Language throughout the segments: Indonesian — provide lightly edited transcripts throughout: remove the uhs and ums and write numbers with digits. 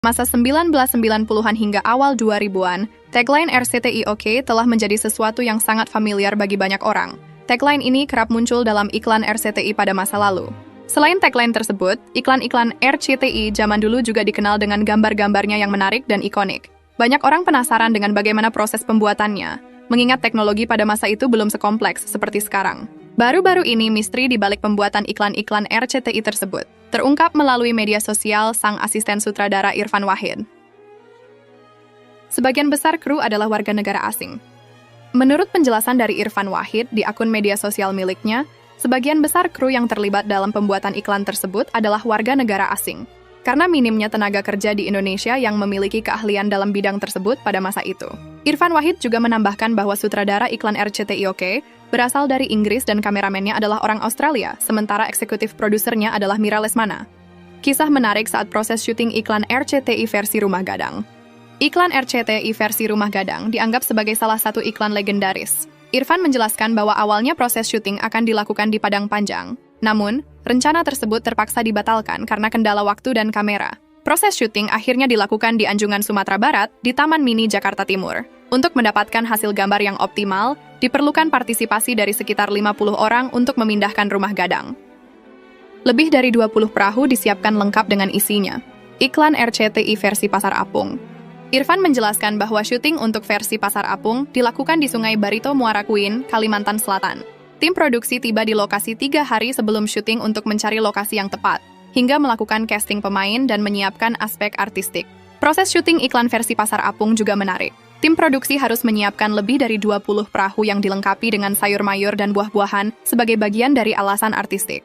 Masa 1990-an hingga awal 2000-an, tagline RCTI OK telah menjadi sesuatu yang sangat familiar bagi banyak orang. Tagline ini kerap muncul dalam iklan RCTI pada masa lalu. Selain tagline tersebut, iklan-iklan RCTI zaman dulu juga dikenal dengan gambar-gambarnya yang menarik dan ikonik. Banyak orang penasaran dengan bagaimana proses pembuatannya, mengingat teknologi pada masa itu belum sekompleks seperti sekarang. Baru-baru ini misteri di balik pembuatan iklan-iklan RCTI tersebut terungkap melalui media sosial sang asisten sutradara Irfan Wahid. Sebagian besar kru adalah warga negara asing. Menurut penjelasan dari Irfan Wahid di akun media sosial miliknya, sebagian besar kru yang terlibat dalam pembuatan iklan tersebut adalah warga negara asing, karena minimnya tenaga kerja di Indonesia yang memiliki keahlian dalam bidang tersebut pada masa itu. Irfan Wahid juga menambahkan bahwa sutradara iklan RCTI OK berasal dari Inggris dan kameramennya adalah orang Australia, sementara eksekutif produsernya adalah Mira Lesmana. Kisah menarik saat proses syuting iklan RCTI versi Rumah Gadang. Iklan RCTI versi Rumah Gadang dianggap sebagai salah satu iklan legendaris. Irfan menjelaskan bahwa awalnya proses syuting akan dilakukan di Padang Panjang. Namun, rencana tersebut terpaksa dibatalkan karena kendala waktu dan kamera. Proses syuting akhirnya dilakukan di Anjungan Sumatera Barat di Taman Mini Jakarta Timur. Untuk mendapatkan hasil gambar yang optimal, diperlukan partisipasi dari sekitar 50 orang untuk memindahkan Rumah Gadang. Lebih dari 20 perahu disiapkan lengkap dengan isinya. Iklan RCTI versi Pasar Apung. Irfan menjelaskan bahwa syuting untuk versi Pasar Apung dilakukan di Sungai Barito Muara Kuin, Kalimantan Selatan. Tim produksi tiba di lokasi 3 hari sebelum syuting untuk mencari lokasi yang tepat, hingga melakukan casting pemain dan menyiapkan aspek artistik. Proses syuting iklan versi Pasar Apung juga menarik. Tim produksi harus menyiapkan lebih dari 20 perahu yang dilengkapi dengan sayur mayur dan buah-buahan sebagai bagian dari alasan artistik.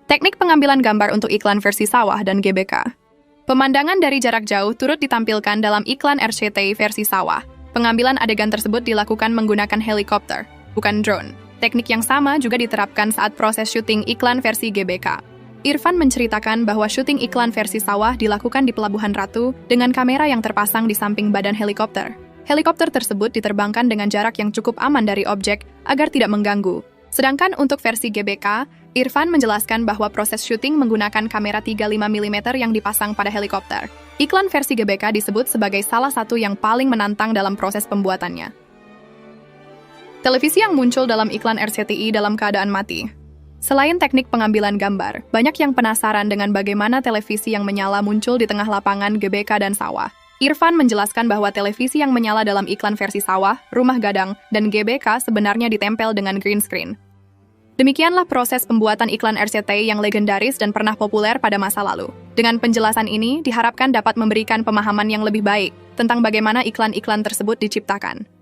Teknik pengambilan gambar untuk iklan versi sawah dan GBK. Pemandangan dari jarak jauh turut ditampilkan dalam iklan RCTI versi sawah. Pengambilan adegan tersebut dilakukan menggunakan helikopter, bukan drone. Teknik yang sama juga diterapkan saat proses syuting iklan versi GBK. Irfan menceritakan bahwa syuting iklan versi sawah dilakukan di Pelabuhan Ratu dengan kamera yang terpasang di samping badan helikopter. Helikopter tersebut diterbangkan dengan jarak yang cukup aman dari objek agar tidak mengganggu. Sedangkan untuk versi GBK, Irfan menjelaskan bahwa proses syuting menggunakan kamera 35 mm yang dipasang pada helikopter. Iklan versi GBK disebut sebagai salah satu yang paling menantang dalam proses pembuatannya. Televisi yang muncul dalam iklan RCTI dalam keadaan mati. Selain teknik pengambilan gambar, banyak yang penasaran dengan bagaimana televisi yang menyala muncul di tengah lapangan GBK dan sawah. Irfan menjelaskan bahwa televisi yang menyala dalam iklan versi sawah, Rumah Gadang, dan GBK sebenarnya ditempel dengan green screen. Demikianlah proses pembuatan iklan RCTI yang legendaris dan pernah populer pada masa lalu. Dengan penjelasan ini, diharapkan dapat memberikan pemahaman yang lebih baik tentang bagaimana iklan-iklan tersebut diciptakan.